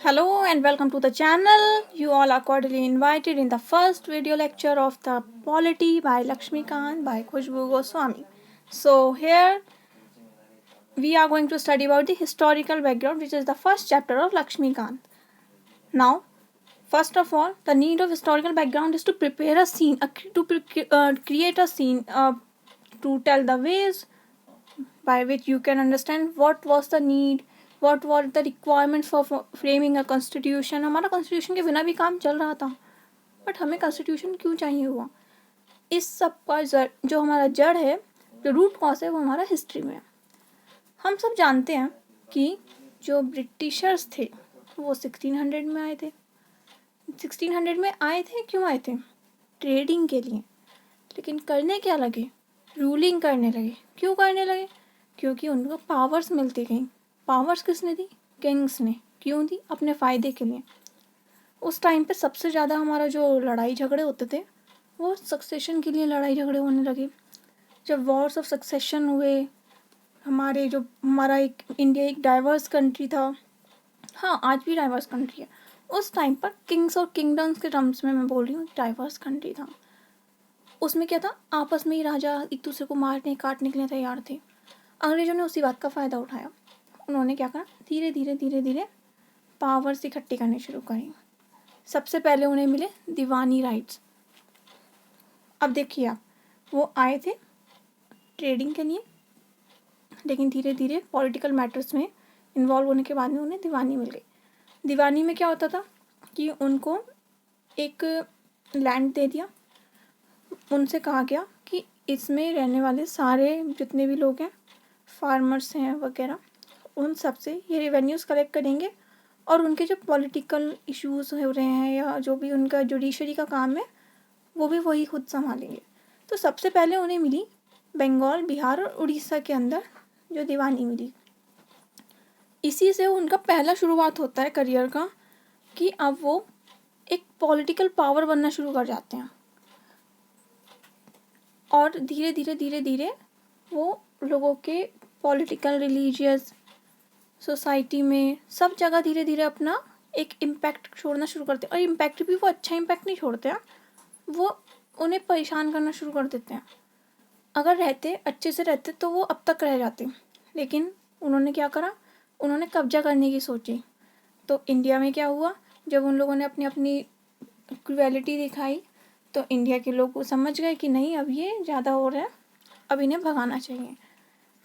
Hello and welcome to the channel. You all are cordially invited in the first video lecture of the Polity by Lakshmikant by Khushbu Goswami. So here we are going to study about the historical background, which is the first chapter of Lakshmikant. Now, first of all, the need of historical background is to prepare a scene, create a scene, to tell the ways by which you can understand what was the need, what were the requirements for framing a constitution. हमारा constitution के बिना भी काम चल रहा था, but हमें constitution क्यों चाहिए हुआ? इस सब का जो हमारा जड़ है, जो रूट कॉज है, वो हमारा हिस्ट्री में है. हम सब जानते हैं कि जो ब्रिटिशर्स थे वो 1600 में आए थे. 1600 में आए थे, क्यों आए थे? ट्रेडिंग के लिए. लेकिन करने क्या लगे? रूलिंग करने लगे. क्यों करने लगे? क्योंकि उनको पावर्स मिलती गई. पावर्स किसने दी? किंग्स ने. क्यों दी? अपने फ़ायदे के लिए. उस टाइम पे सबसे ज़्यादा हमारा जो लड़ाई झगड़े होते थे वो सक्सेशन के लिए लड़ाई झगड़े होने लगे. जब वॉर्स ऑफ सक्सेशन हुए, हमारा एक इंडिया एक डाइवर्स कंट्री था. हाँ, आज भी डाइवर्स कंट्री है. उस टाइम पर किंग्स और किंगडम्स के टर्म्स में मैं बोल रही हूँ, डाइवर्स कंट्री था. उसमें क्या था? आपस में ही राजा एक दूसरे को मारने काटने के लिए तैयार थे. अंग्रेजों ने उसी बात का फ़ायदा उठाया. उन्होंने क्या करा? धीरे धीरे पावर्स इकट्ठी करनी शुरू करी. सबसे पहले उन्हें मिले दीवानी राइट्स. अब देखिए आप, वो आए थे ट्रेडिंग के लिए, लेकिन धीरे धीरे पॉलिटिकल मैटर्स में इन्वॉल्व होने के बाद में उन्हें दीवानी मिल गई. दीवानी में क्या होता था कि उनको एक लैंड दे दिया. उनसे कहा गया कि इसमें रहने वाले सारे जितने भी लोग हैं, फार्मर्स हैं वगैरह, उन सब से ये रेवेन्यूज़ कलेक्ट करेंगे और उनके जो पॉलिटिकल इश्यूज़ हो रहे हैं या जो भी उनका जुडिशरी का काम है वो भी वही खुद संभालेंगे. तो सबसे पहले उन्हें मिली बंगाल, बिहार और उड़ीसा के अंदर जो दीवानी मिली. इसी से उनका पहला शुरुआत होता है करियर का कि अब वो एक पॉलिटिकल पावर बनना शुरू कर जाते हैं. और धीरे धीरे वो लोगों के पॉलिटिकल, रिलीजियस, सोसाइटी में सब जगह धीरे धीरे अपना एक इम्पैक्ट छोड़ना शुरू करते हैं. और इम्पैक्ट भी वो अच्छा इम्पैक्ट नहीं छोड़ते हैं, वो उन्हें परेशान करना शुरू कर देते हैं. अगर रहते अच्छे से रहते तो वो अब तक रह जाते, लेकिन उन्होंने क्या करा? उन्होंने कब्जा करने की सोची. तो इंडिया में क्या हुआ? जब उन लोगों ने अपनी अपनी क्रुएलिटी दिखाई तो इंडिया के लोग समझ गए कि नहीं, अब ये ज़्यादा हो रहा है, अब इन्हें भगाना चाहिए.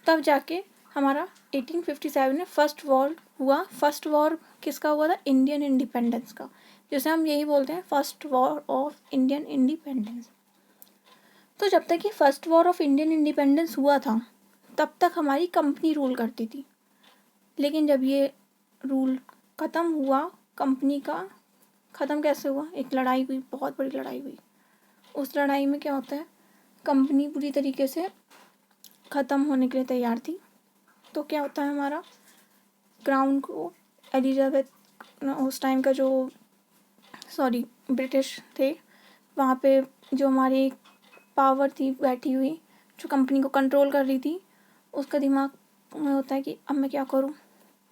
तब जाके हमारा 1857 में फर्स्ट वॉर हुआ. फर्स्ट वॉर किसका हुआ था? इंडियन इंडिपेंडेंस का, जिसे हम यही बोलते हैं first war of Indian independence. तो जब तक ये first war of Indian independence हुआ था तब तक हमारी कंपनी रूल करती थी. लेकिन जब ये रूल ख़त्म हुआ, कंपनी का ख़त्म कैसे हुआ? एक लड़ाई हुई, बहुत बड़ी लड़ाई हुई. उस लड़ाई में क्या होता है? कंपनी पूरी तरीके से ख़त्म होने के लिए तैयार थी. तो क्या होता है? हमारा क्राउन को एलिजाबेथ, उस टाइम का जो ब्रिटिश थे, वहाँ पे जो हमारी पावर थी बैठी हुई, जो कंपनी को कंट्रोल कर रही थी, उसका दिमाग में होता है कि अब मैं क्या करूँ?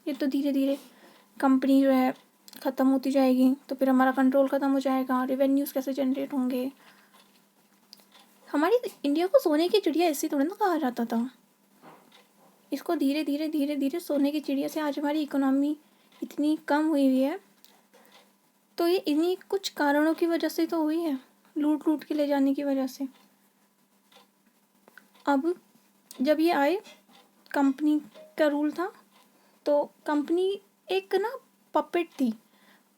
ये तो धीरे धीरे कंपनी जो है ख़त्म होती जाएगी, तो फिर हमारा कंट्रोल ख़त्म हो जाएगा, रेवेन्यूज़ कैसे जनरेट होंगे. हमारी इंडिया को सोने की चिड़िया ऐसे थोड़ा ना कहा जाता था. इसको धीरे धीरे सोने की चिड़िया से आज हमारी इकोनॉमी इतनी कम हुई है. तो ये इन्हीं कुछ कारणों की वजह से तो हुई है, लूट के ले जाने की वजह से. अब जब ये आए, कंपनी का रूल था, तो कंपनी एक ना पपेट थी.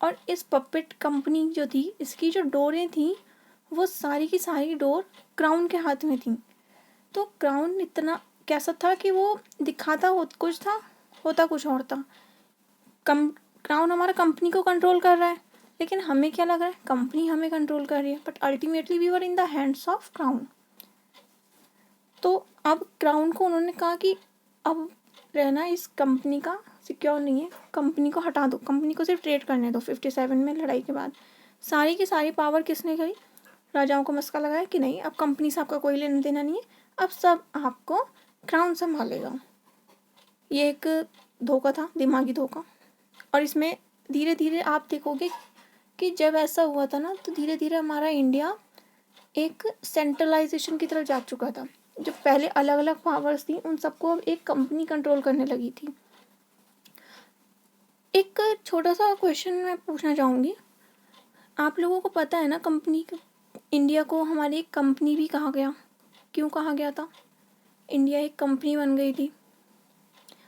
और इस पपेट कंपनी जो थी, इसकी जो डोरें थी वो सारी की सारी डोर क्राउन के हाथ में थी. तो क्राउन इतना कैसा था कि वो दिखाता कुछ था, होता कुछ और था. क्राउन हमारा कंपनी को कंट्रोल कर रहा है, लेकिन हमें क्या लग रहा है? कंपनी हमें कंट्रोल कर रही है. But ultimately we were in the hands of crown. तो अब क्राउन को उन्होंने कहा कि अब रहना इस कंपनी का सिक्योर नहीं है, कंपनी को हटा दो, कंपनी को सिर्फ ट्रेड करने दो. 57 में लड़ाई के बाद सारी की सारी पावर किसने करी? राजाओं को मस्का लगाया कि नहीं, अब कंपनी से आपका कोई लेना देना नहीं है, अब सब आपको क्राउन संभालेगा. ये एक धोखा था, दिमागी धोखा. और इसमें धीरे धीरे आप देखोगे कि जब ऐसा हुआ था ना, तो धीरे धीरे हमारा इंडिया एक सेंट्रलाइजेशन की तरफ जा चुका था। जो पहले अलग अलग पावर्स थी, उन सबको अब एक कंपनी कंट्रोल करने लगी थी। एक छोटा सा क्वेश्चन मैं पूछना चाहूँगी, आप लोगों को पता है ना, कंपनी इंडिया को हमारी एक कंपनी भी कहा गया, क्यों कहा गया था? इंडिया एक कंपनी बन गई थी,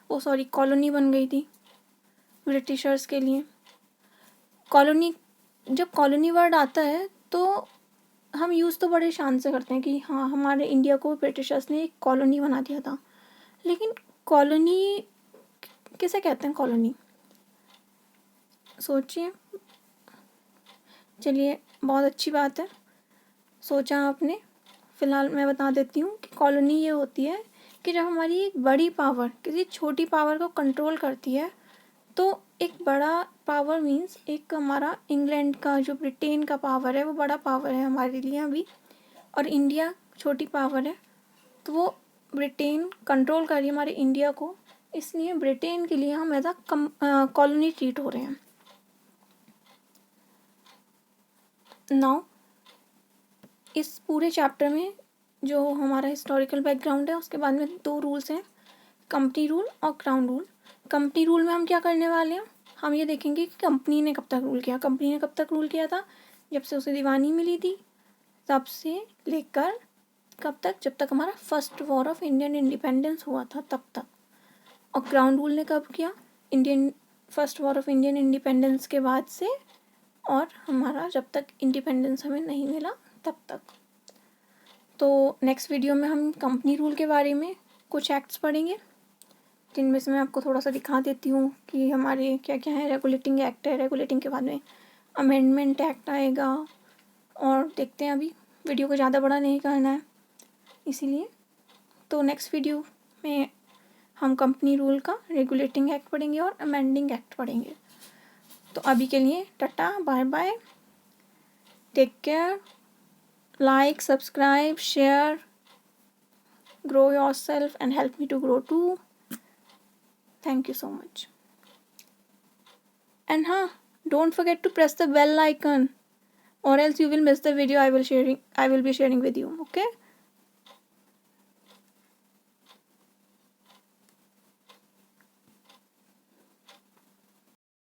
ओ सॉरी कॉलोनी बन गई थी ब्रिटिशर्स के लिए। कॉलोनी, जब कॉलोनी वर्ड आता है तो हम यूज़ तो बड़े शान से करते हैं कि हाँ, हमारे इंडिया को ब्रिटिशर्स ने एक कॉलोनी बना दिया था, लेकिन कॉलोनी किसे कहते हैं? कॉलोनी सोचिए। चलिए, बहुत अच्छी बात है, सोचा आपने। फ़िलहाल मैं बता देती हूँ कि कॉलोनी ये होती है कि जब हमारी एक बड़ी पावर किसी छोटी पावर को कंट्रोल करती है, तो एक बड़ा पावर मीन्स एक हमारा इंग्लैंड का जो ब्रिटेन का पावर है, वो बड़ा पावर है हमारे लिए अभी, और इंडिया छोटी पावर है, तो वो ब्रिटेन कंट्रोल कर रही है हमारे इंडिया को, इसलिए ब्रिटेन के लिए हम एज अ कॉलोनी ट्रीट हो रहे हैं। नाउ इस पूरे चैप्टर में जो हमारा हिस्टोरिकल बैकग्राउंड है, उसके बाद में 2 रूल्स हैं, कंपनी रूल और क्राउन रूल। कंपनी रूल में हम क्या करने वाले हैं, हम ये देखेंगे कि कंपनी ने कब तक रूल किया। कंपनी ने कब तक रूल किया था? जब से उसे दीवानी मिली थी, तब से लेकर कब तक? जब तक हमारा first war of Indian independence हुआ था, तब तक। और क्राउन रूल ने कब किया? First war of Indian independence के बाद से, और हमारा जब तक इंडिपेंडेंस हमें नहीं मिला तब तक। तो नेक्स्ट वीडियो में हम कंपनी रूल के बारे में कुछ एक्ट्स पढ़ेंगे, जिनमें से मैं आपको थोड़ा सा दिखा देती हूँ कि हमारे क्या क्या है। रेगुलेटिंग एक्ट है, रेगुलेटिंग के बाद में अमेंडमेंट एक्ट आएगा, और देखते हैं, अभी वीडियो को ज़्यादा बड़ा नहीं करना है इसीलिए। तो नेक्स्ट वीडियो में हम कंपनी रूल का रेगुलेटिंग एक्ट पढ़ेंगे और अमेंडिंग एक्ट पढ़ेंगे। तो अभी के लिए tata, bye bye, take care, like, subscribe, share, grow yourself and help me to grow too. Thank you so much. And don't forget to press the bell icon, or else you will miss the video I will be sharing with you. Okay.